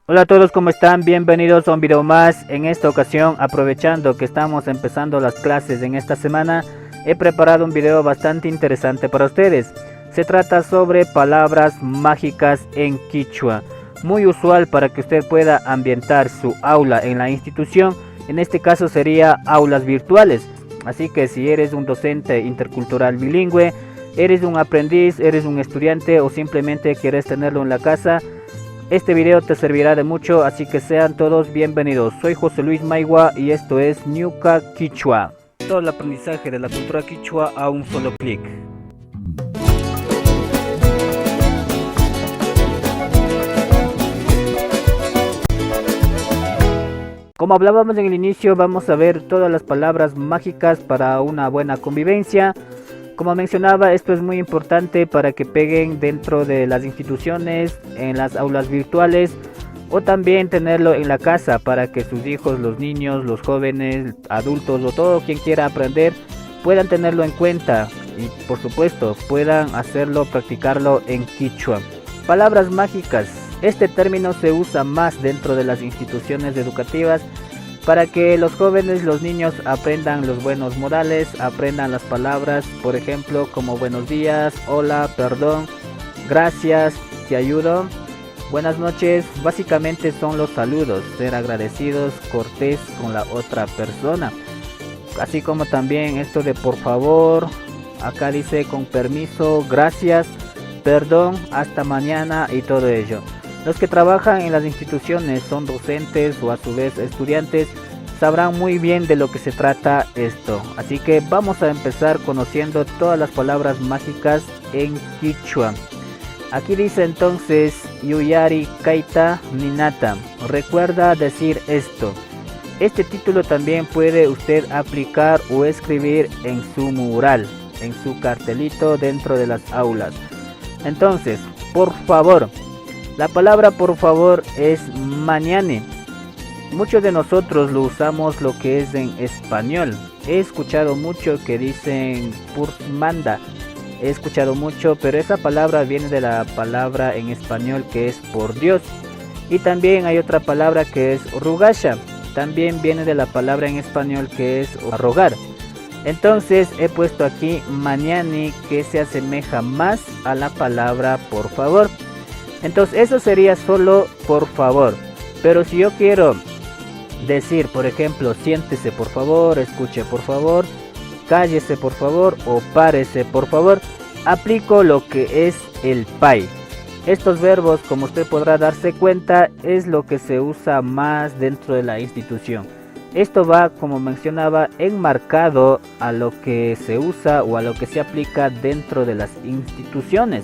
Hola a todos, ¿cómo están? Bienvenidos a un video más. En esta ocasión, aprovechando que estamos empezando las clases en esta semana, he preparado un video bastante interesante para ustedes. Se trata sobre palabras mágicas en quichua, muy usual para que usted pueda ambientar su aula en la institución. En este caso sería aulas virtuales. Así que si eres un docente intercultural bilingüe, eres un aprendiz, eres un estudiante o simplemente quieres tenerlo en la casa, este video te servirá de mucho, así que sean todos bienvenidos. Soy José Luis Maigua y esto es Ñuka Quichua. Todo el aprendizaje de la cultura quichua a un solo clic. Como hablábamos en el inicio, vamos a ver todas las palabras mágicas para una buena convivencia. Como mencionaba, esto es muy importante para que peguen dentro de las instituciones, en las aulas virtuales, o también tenerlo en la casa para que sus hijos, los niños, los jóvenes, adultos o todo quien quiera aprender puedan tenerlo en cuenta y por supuesto puedan hacerlo, practicarlo en quichua. Palabras mágicas. Este término se usa más dentro de las instituciones educativas para que los jóvenes, los niños aprendan los buenos modales, aprendan las palabras, por ejemplo, como buenos días, hola, perdón, gracias, te ayudo, buenas noches. Básicamente son los saludos, ser agradecidos, cortés con la otra persona. Así como también esto de por favor, acá dice con permiso, gracias, perdón, hasta mañana y todo ello. Los que trabajan en las instituciones, son docentes o a su vez estudiantes, sabrán muy bien de lo que se trata esto. Así que vamos a empezar conociendo todas las palabras mágicas en quichua. Aquí dice entonces Yuyari Kaita Ninata. Recuerda decir esto. Este título también puede usted aplicar o escribir en su mural, en su cartelito dentro de las aulas. Entonces, por favor. La palabra por favor es mañane. Muchos de nosotros lo usamos lo que es en español. He escuchado mucho que dicen manda. He escuchado mucho, pero esa palabra viene de la palabra en español que es por Dios. Y también hay otra palabra que es rugasha. También viene de la palabra en español que es rogar. Entonces he puesto aquí mañane, que se asemeja más a la palabra por favor. Entonces eso sería solo por favor. Pero si yo quiero decir, por ejemplo, siéntese por favor, escuche por favor, cállese por favor o párese por favor, aplico lo que es el pai. Estos verbos, como usted podrá darse cuenta, es lo que se usa más dentro de la institución. Esto va, como mencionaba, enmarcado a lo que se usa o a lo que se aplica dentro de las instituciones.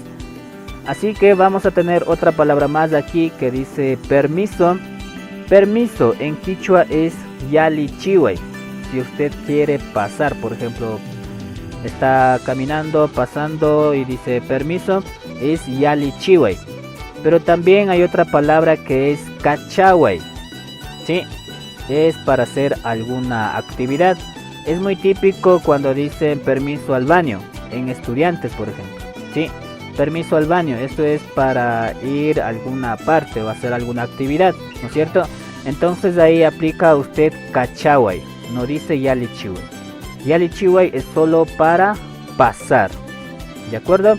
Así que vamos a tener otra palabra más aquí que dice permiso. Permiso en quichua es yalichiway. Si usted quiere pasar, por ejemplo, está caminando, pasando y dice permiso, es yalichiway. Pero también hay otra palabra que es cachaway. ¿Sí? Es para hacer alguna actividad. Es muy típico cuando dicen permiso al baño, en estudiantes por ejemplo. ¿Sí? Permiso al baño, esto es para ir a alguna parte o hacer alguna actividad, ¿no es cierto? Entonces ahí aplica usted cachaway, no dice yalichiway. Yalichiway es solo para pasar, ¿de acuerdo?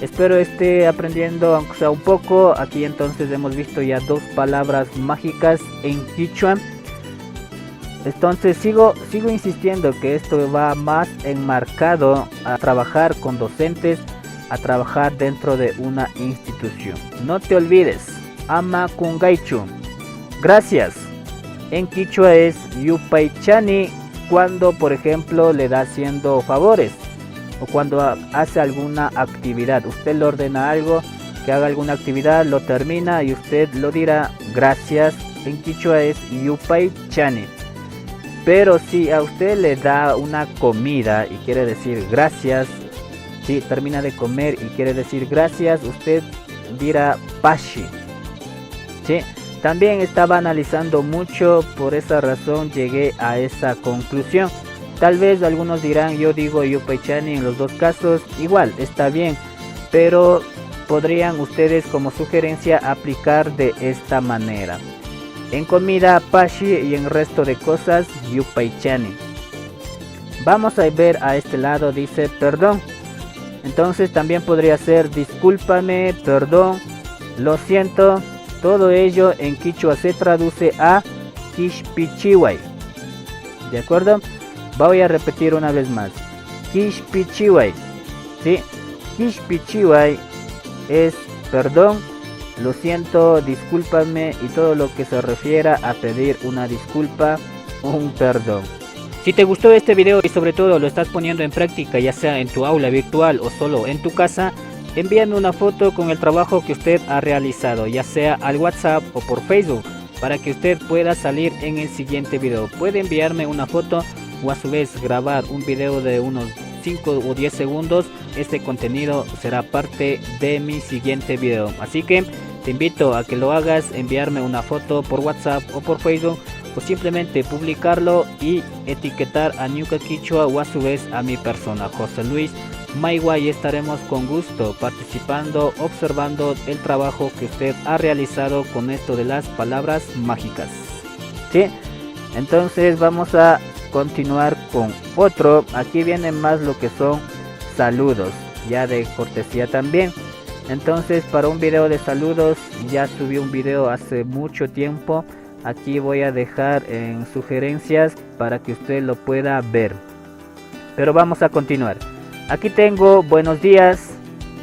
Espero esté aprendiendo aunque sea un poco. Aquí entonces hemos visto ya dos palabras mágicas en quichua. Entonces sigo insistiendo que esto va más enmarcado a trabajar con docentes, a trabajar dentro de una institución. No te olvides, ama kungaichu, gracias. En quichua es yupaichani cuando por ejemplo le da haciendo favores o cuando hace alguna actividad. Usted le ordena algo, que haga alguna actividad, lo termina y usted lo dirá gracias. En quichua es yupaichani. Pero si a usted le da una comida y quiere decir gracias, si termina de comer y quiere decir gracias, usted dirá pashi. ¿Sí? También estaba analizando mucho, por esa razón llegué a esa conclusión. Tal vez algunos dirán, yo digo yupaichani en los dos casos, igual, está bien. Pero podrían ustedes como sugerencia aplicar de esta manera. En comida pashi y en resto de cosas yupaichani. Vamos a ver a este lado, dice perdón. Entonces también podría ser discúlpame, perdón, lo siento. Todo ello en quichua se traduce a kishpichiway. ¿De acuerdo? Voy a repetir una vez más. Kishpichiway. ¿Sí? Kishpichiway es perdón, lo siento, discúlpame y todo lo que se refiera a pedir una disculpa, un perdón. Si te gustó este video y sobre todo lo estás poniendo en práctica, ya sea en tu aula virtual o solo en tu casa, envíame una foto con el trabajo que usted ha realizado, ya sea al WhatsApp o por Facebook, para que usted pueda salir en el siguiente video. Puede enviarme una foto o a su vez grabar un video de unos 5 o 10 segundos. Este contenido será parte de mi siguiente video. Así que te invito a que lo hagas, enviarme una foto por WhatsApp o por Facebook, o simplemente publicarlo y etiquetar a Ñuka Quichua o a su vez a mi persona, José Luis Maigua, y estaremos con gusto participando, observando el trabajo que usted ha realizado con esto de las palabras mágicas. ¿Sí? Entonces vamos a continuar con otro. Aquí vienen más lo que son saludos, ya de cortesía también. Entonces para un video de saludos ya subí un video hace mucho tiempo. Aquí voy a dejar en sugerencias para que usted lo pueda ver. Pero vamos a continuar. Aquí tengo buenos días.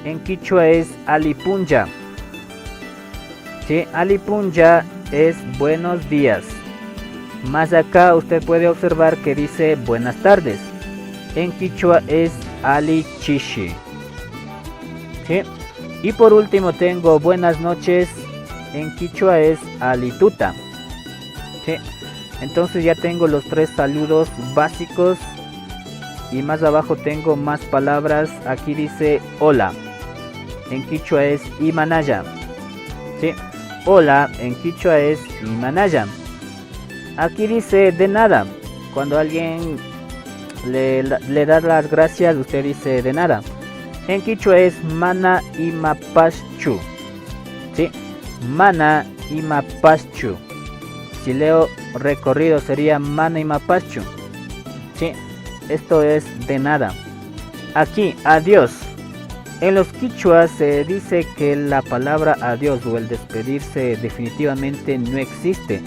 En quichua es alipunja. ¿Sí? Alipunja es buenos días. Más acá usted puede observar que dice buenas tardes. En quichua es ali chishi. ¿Sí? Y por último tengo buenas noches. En quichua es alituta. ¿Sí? Entonces ya tengo los 3 saludos básicos. Y más abajo tengo más palabras. Aquí dice hola. En quichua es imanaya. ¿Sí? Hola en quichua es imanaya. Aquí dice de nada. Cuando alguien le da las gracias, usted dice de nada. En quichua es mana imapaschu. ¿Sí? Mana imapaschu. Si leo recorrido sería mana imapaschu. ¿Sí? Esto es de nada. Aquí, adiós. En los quichuas se dice que la palabra adiós o el despedirse definitivamente no existe,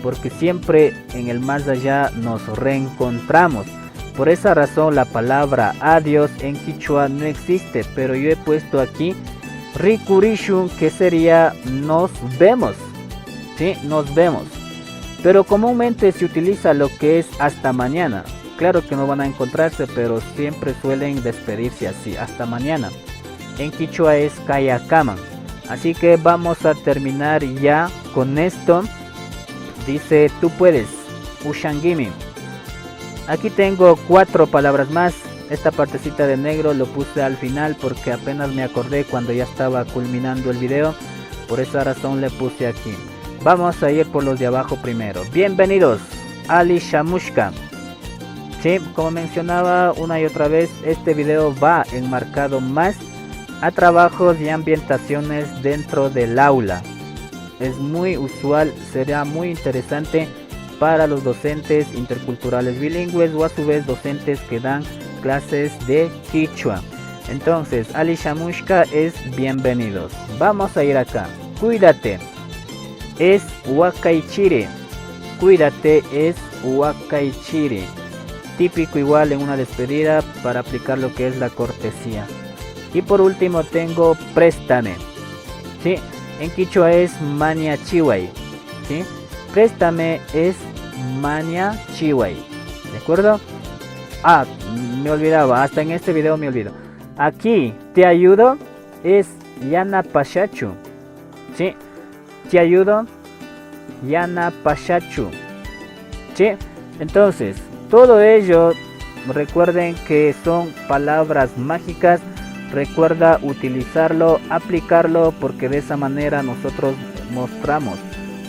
porque siempre en el más allá nos reencontramos. Por esa razón la palabra adiós en quichua no existe, pero yo he puesto aquí rikurishun, que sería nos vemos. ¿Sí? Nos vemos. Pero comúnmente se utiliza lo que es hasta mañana. Claro que no van a encontrarse, pero siempre suelen despedirse así, hasta mañana. En quichua es kayakaman. Así que vamos a terminar ya con esto. Dice tú puedes, ushangimi. Aquí tengo 4 palabras más. Esta partecita de negro lo puse al final porque apenas me acordé cuando ya estaba culminando el video. Por esa razón le puse aquí. Vamos a ir por los de abajo primero. Bienvenidos, Ali Shamushka. Sí, como mencionaba una y otra vez, este video va enmarcado más a trabajos y ambientaciones dentro del aula. Es muy usual, será muy interesante para los docentes interculturales bilingües o a su vez docentes que dan clases de quichua. Entonces, Ali Shamushka es bienvenidos. Vamos a ir acá. Cuídate. Es wakaichiri. Cuídate es wakaichiri. Típico igual en una despedida para aplicar lo que es la cortesía. Y por último tengo préstame. ¿Sí? En quichua es mania chiwai. ¿Sí? Préstame es mania chiwai. ¿De acuerdo? Ah, me olvidaba. Hasta en este video me olvido. Aquí, te ayudo es yana pashachu. ¿Sí? Te ayudo, yana pashachu. ¿Sí? Entonces, todo ello, recuerden que son palabras mágicas. Recuerda utilizarlo, aplicarlo, porque de esa manera nosotros mostramos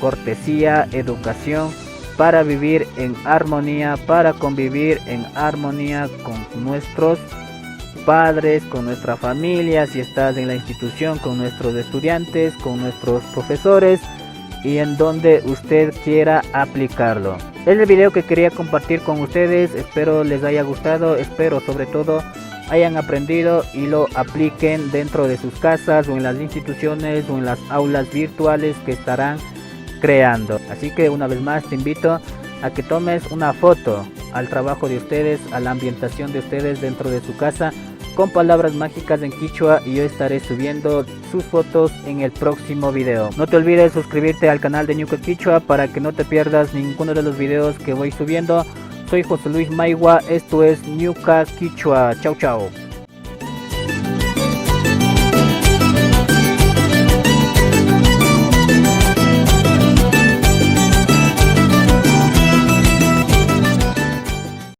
cortesía, educación, para vivir en armonía, para convivir en armonía con nuestros padres, con nuestra familia, si estás en la institución, con nuestros estudiantes, con nuestros profesores y en donde usted quiera aplicarlo. Es el video que quería compartir con ustedes, espero les haya gustado, espero sobre todo hayan aprendido y lo apliquen dentro de sus casas o en las instituciones o en las aulas virtuales que estarán creando. Así que una vez más te invito a que tomes una foto al trabajo de ustedes, a la ambientación de ustedes dentro de su casa con palabras mágicas en quichua y yo estaré subiendo sus fotos en el próximo video. No te olvides suscribirte al canal de Ñuka Quichua para que no te pierdas ninguno de los videos que voy subiendo. Soy José Luis Maigua, esto es Ñuka Quichua. Chau chau.